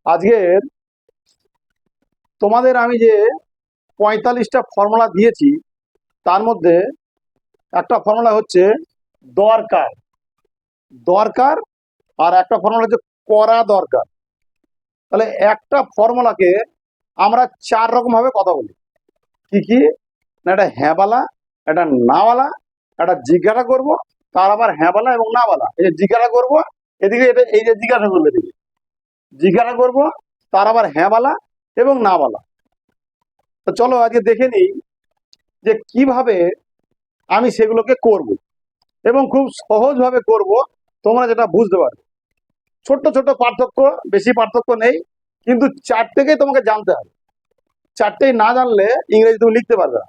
আজকে তোমাদের আমি যে 45টা ফর্মুলা দিয়েছি তার মধ্যে একটা ফর্মুলা হচ্ছে দরকার দরকার আর একটা ফর্মুলা হচ্ছে করা দরকার। তাহলে একটা ফর্মুলাকে আমরা 4 রকম ভাবে কথা বলি। কি কি না, একটা হ্যাঁবালা, একটা নাওয়ালা, একটা জিজ্ঞাসা করব, তার আবার হ্যাঁবালা এবং নাওয়ালা। এই যে জিজ্ঞাসা করব, এদিকে এটা এই যে জিজ্ঞাসা করবে, এদিকে জিজ্ঞাসা করব, তার আবার হ্যাঁবালা এবং নাওয়ালা। তো চলো আজকে দেখে নিই যে কিভাবে আমি সেগুলোকে করব এবং খুব সহজভাবে করব, তোমরা যেটা বুঝতে পারবে। ছোট্ট ছোট্ট পার্থক্য, বেশি পার্থক্য নেই, কিন্তু চারটেকেই তোমাকে জানতে হবে। চারটেই না জানলে ইংরেজি তুমি লিখতে পারবে না,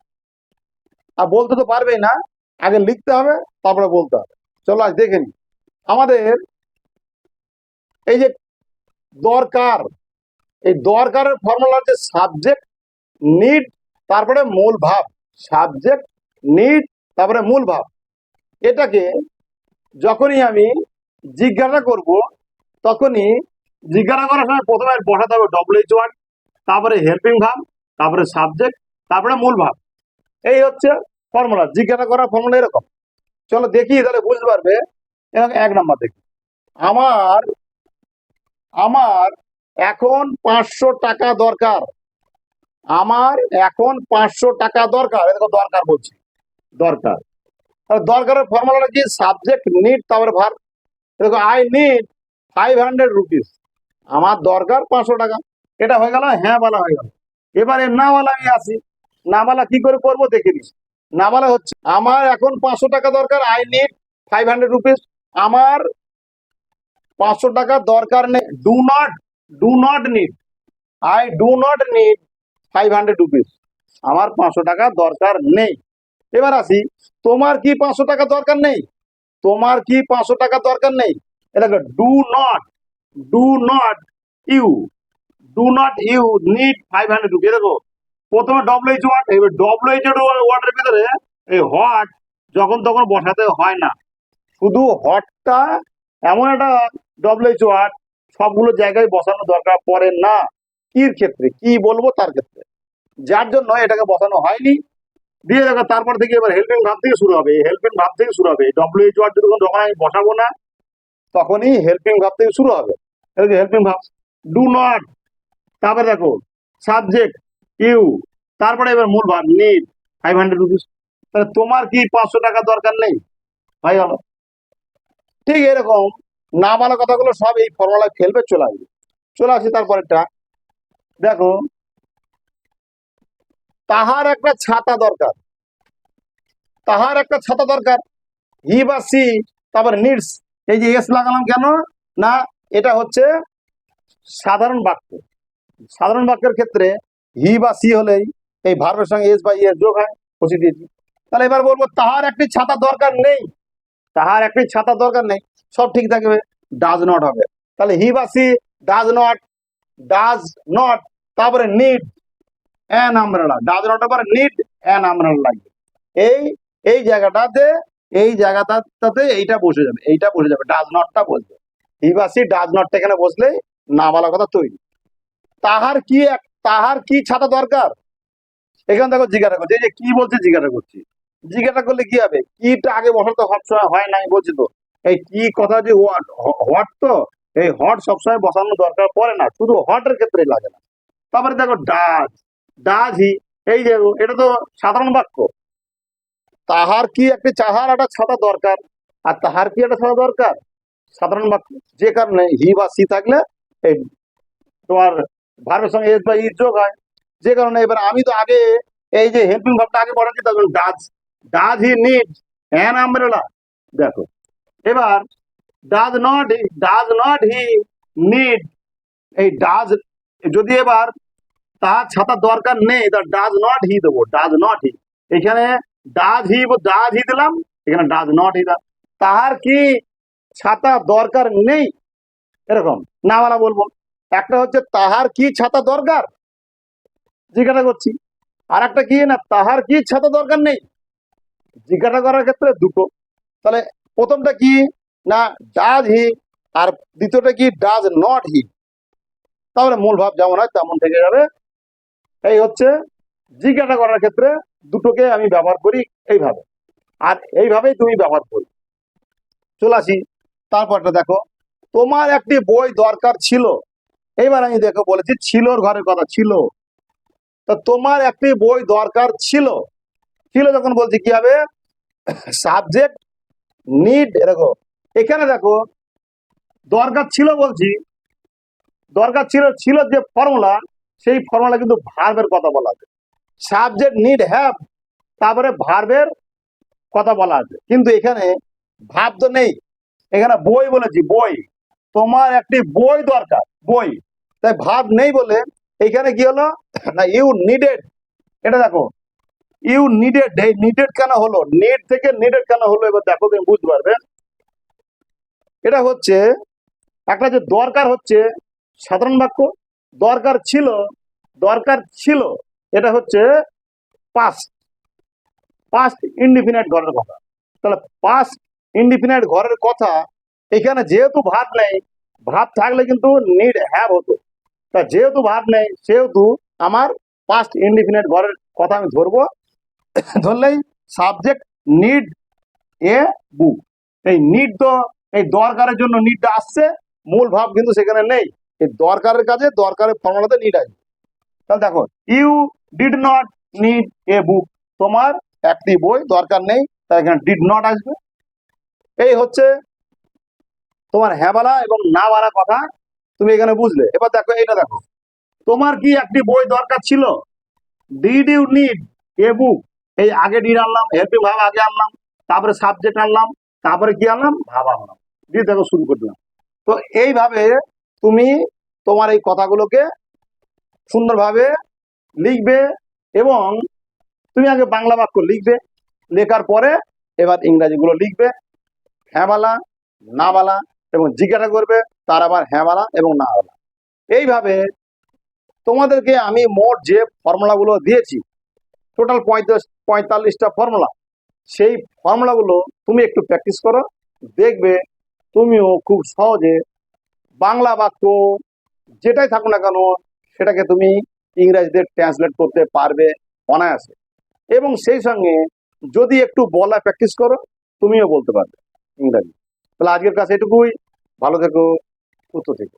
আর বলতে তো পারবেই না। আগে লিখতে হবে, তারপরে বলতে হবে। চলো আজ দেখে নিই আমাদের এই যে দরকার, এই দরকারের ফর্মুলা হচ্ছে সাবজেক্ট, নিড, তারপরে মূল ভাব। সাবজেক্ট, নিড, তারপরে মূল ভাব। এটাকে যখনই আমি জিজ্ঞাসা করব, তখনই জিজ্ঞাসা করার সময় প্রথমে বসাতে হবে ডব্লিউএইচ ওয়ার্ড, তারপরে হেল্পিং ভাব, তারপরে সাবজেক্ট, তারপরে মূল ভাব। এই হচ্ছে ফর্মুলা, জিজ্ঞাসা করার ফর্মুলা এরকম। চলো দেখি, তাহলে বুঝতে পারবে। এবং 1 নাম্বার দেখি, আমার আমার এখন 500 টাকা দরকার। আমার এখন 500 টাকা দরকার। দেখো দরকার বলছি, দরকার। তাহলে দরকারের ফর্মুলাটা কি? সাবজেক্ট, নিড, তারপরে ভার্ব। দেখো আই নিড 500 রুপিস। আমার দরকার 500 টাকা। এটা হয়ে গেল হ্যাঁ বলা হয়ে গেল। এবারে না বলা আমি আসি। না বলা কি করে করবো দেখে নিস। না বলা হচ্ছে আমার এখন 500 টাকা দরকার, আই নিড 500 রুপিস। আমার 500 টাকা দরকার নেই, do not need, I do not need 500 rupees. আমার 500 টাকা দরকার নেই। এবার আসি, তোমার কি 500 টাকা দরকার নেই? তোমার কি 500 টাকা দরকার নেই? এটা do not you do not you need 500 rupees. দেখো প্রথমে ডব্লিউএইচ ওয়ার্ড, এবার ডব্লিউএইচ ওয়ার্ডের ভিতরে এই হট যখন তখন বসাতে হয় না। শুধু হটটা এমন একটা ডব্লিউএইচ ওয়ার্ড, সবগুলো জায়গায় বসানো দরকার পড়ে না। কির ক্ষেত্রে কি বলবো তার ক্ষেত্রে, যার জন্য এটাকে বসানো হয়নি। দিয়ে দেখো তারপর থেকে এবার হেল্পিং ভাব থেকে শুরু হবে। হেল্পিং ভাব থেকে শুরু হবে, ডব্লিউএইচ ওয়ার্ড যখন আমি বসাবো না, তখনই হেল্পিং ভাব থেকে শুরু হবে। হেল্পিং ভাব ডু নট, তারপরে দেখো সাবজেক্ট ইউ, তারপরে এবার মূল ভাব নিড 500 রুপিস। তাহলে তোমার কি 500 টাকা দরকার নেই? হয়ে গেল। ঠিক এরকম না বলা কথাগুলো সব এই ফর্মুলায় ফেলবে, চলে আসবে। চলে আসি তারপরেরটা। দেখো তাহার একটা ছাতা দরকার। তাহার একটা ছাতা দরকার, হি বা সি, তারপরে নিডস। এই যে এস লাগালাম কেন না, এটা হচ্ছে সাধারণ বাক্য। সাধারণ বাক্যের ক্ষেত্রে হি বা সি হলেই এই ভার্বের সঙ্গে এস বা ইএস যোগ হয়, বসে দিয়েছি। তাহলে এবার বলবো তাহার একটি ছাতা দরকার নেই। তাহার একটি ছাতা দরকার নেই, সব ঠিক থাকবে, ডাজ নট হবে। তাহলে হি বা সি ডাজ নট, তারপরে need an umbrella. Does not আবার নিড অ্যান আমব্রেলা লাগবে। এই এই জায়গাটাতে, এই জায়গাটাতে এইটা বসে যাবে, এইটা বসে যাবে, ডাজ নটটা বসবে। হি বা সি ডাজ নটটা এখানে বসলেই না বলা কথা তৈরি। তাহার কি ছাতা দরকার? এখানে দেখো জিজ্ঞাসা করছি, এই যে কি বলছে জিজ্ঞাসা করছি। জিজ্ঞাসা করলে কি হবে? কিটা আগে বসাতে সবসময় হয় না, আমি বলছি তো। এই কি কথা যে হট, তো এই হট সবসময় বসানো দরকার পড়ে না, শুধু হটের ক্ষেত্রে লাগে না। তারপরে দেখো ডাজ হি, এই যে এটা তো সাধারণ বাক্য। তাহার কি চাহার একটা ছাতা দরকার, আর তাহার কি একটা ছাতা দরকার, সাধারণ বাক্য। যে কারণে হি বা সি থাকলে এই তোমার ভার্বের সঙ্গে এস বা ই যোগ হয়। যে কারণে এবার আমি তো আগে এই যে হেল্পিং ভাবটা আগে পড়াচ্ছি, তখন does he need an umbrella. দেখো এবার ডাজ নট হি নিড, এই ডাজ যদি এবার তার ছাতা দরকার নেই, ডাজ নট হি দেবো, ডাজ নট হি। এখানে ডাজ হি দিলাম, এখানে ডাজ নট হি দিলাম। তাহার কি ছাতা দরকার নেই, এরকম না বলা বলবো। একটা হচ্ছে তাহার কি ছাতা দরকার, জিজ্ঞাসা করছি। আর একটা কি না, তাহার কি ছাতা দরকার নেই, জিজ্ঞাসা করার ক্ষেত্রে দুটো। তাহলে প্রথমটা কি না ডাজ হি, আর দ্বিতীয়টা কি ডাজ নট হি। তাহলে মূল ভাব যেমন হয় তেমন থেকে যাবে। এই হচ্ছে জিজ্ঞাসা করার ক্ষেত্রে দুটোকে আমি ব্যবহার করি এইভাবে, আর এইভাবেই তুমি ব্যবহার করি। চলে আসি তারপরটা দেখো, তোমার একটি বই দরকার ছিল। এইবার আমি দেখো বলেছি ছিলর ঘরের কথা, ছিল। তা তোমার একটি বই দরকার ছিল, ছিল যখন বলছি কি হবে, সাবজেক্ট নিড। দেখো এখানে দেখো দরকার ছিল বলছি, দরকার ছিল, ছিল যে ফর্মুলা, সেই ফর্মুলা কিন্তু ভার্বের কথা বলা আছে। সাবজেক্ট নিড হ্যাভ, তারপরে ভার্বের কথা বলা আছে, কিন্তু এখানে ভাব তো নেই। এখানে বই বলেছি, বই, তোমার একটি বই দরকার, বই, তাই ভাব নেই বলে এখানে কি হলো না, ইউ নিডেড। এটা দেখো ইউ নিডেড, এই নিডেড কেন হলো, নিড থেকে নিডেড কেন হলো, এবার দেখো তুমি বুঝতে পারবে। এটা হচ্ছে একটা যে দরকার হচ্ছে সাধারণ বাক্য, দরকার ছিল, দরকার ছিল, এটা হচ্ছে পাস্ট, পাস্ট ইনডিফিনাইট ঘরের কথা। তাহলে পাস্ট ইনডিফিনাইট ঘরের কথা, এখানে যেহেতু ভাব নেই, ভাব থাকলে কিন্তু নিড হ্যাভ হতো, তা যেহেতু ভাব নেই সেহেতু আমার পাস্ট ইনডিফিনাইট ঘরের কথা আমি ধরবো। ধরলেই সাবজেক্ট নিড এ বুক, এই নিড তো এই দরকারের জন্য নিডটা আসছে, মূল ভাব কিন্তু সেখানে নেই। এই দরকারের কাজে দরকারের ফর্মুলাতে নিড আছে। তাহলে দেখো you did not need a book, তোমার একটি বই দরকার নেই, তাই এখানে ডিড নট আসবে। এই হচ্ছে তোমার হ্যাঁ বলা এবং না বলা কথা তুমি এখানে বুঝলে। এবার দেখো এটা দেখো, তোমার কি একটি বই দরকার ছিল, ডিড ইউ নিড এ বুক, এই আগে ডিড আনলাম, হেল্পিং ভাব আগে আনলাম, তারপরে সাবজেক্ট আনলাম, তারপরে কি আনলাম, ভাব আনলাম, দিয়ে দেখো শুরু করলাম। তো এইভাবে তুমি তোমার এই কথাগুলোকে সুন্দরভাবে লিখবে, এবং তুমি আগে বাংলা বাক্য লিখবে, লেখার পরে এবার ইংরাজিগুলো লিখবে, হ্যাঁ বলা, না বলা, এবং জিজ্ঞাসা করবে, তার আবার হ্যাঁ বলা এবং না বলা। এইভাবে তোমাদেরকে আমি মোট যে ফর্মুলাগুলো দিয়েছি, টোটাল 45টা ফর্মুলা, সেই ফর্মুলাগুলো তুমি একটু প্র্যাকটিস করো, দেখবে তুমিও খুব সহজে বাংলা বাক্য যেটাই থাকুক না কেন সেটাকে তুমি ইংরেজিতে ট্রান্সলেট করতে পারবে অনায়াসে। এবং সেই সঙ্গে যদি একটু বলা প্র্যাকটিস করো, তুমিও বলতে পারবে ইংরাজি। তাহলে আজকের কাছে এটুকুই, ভালো থেকো, সুস্থ থেকো।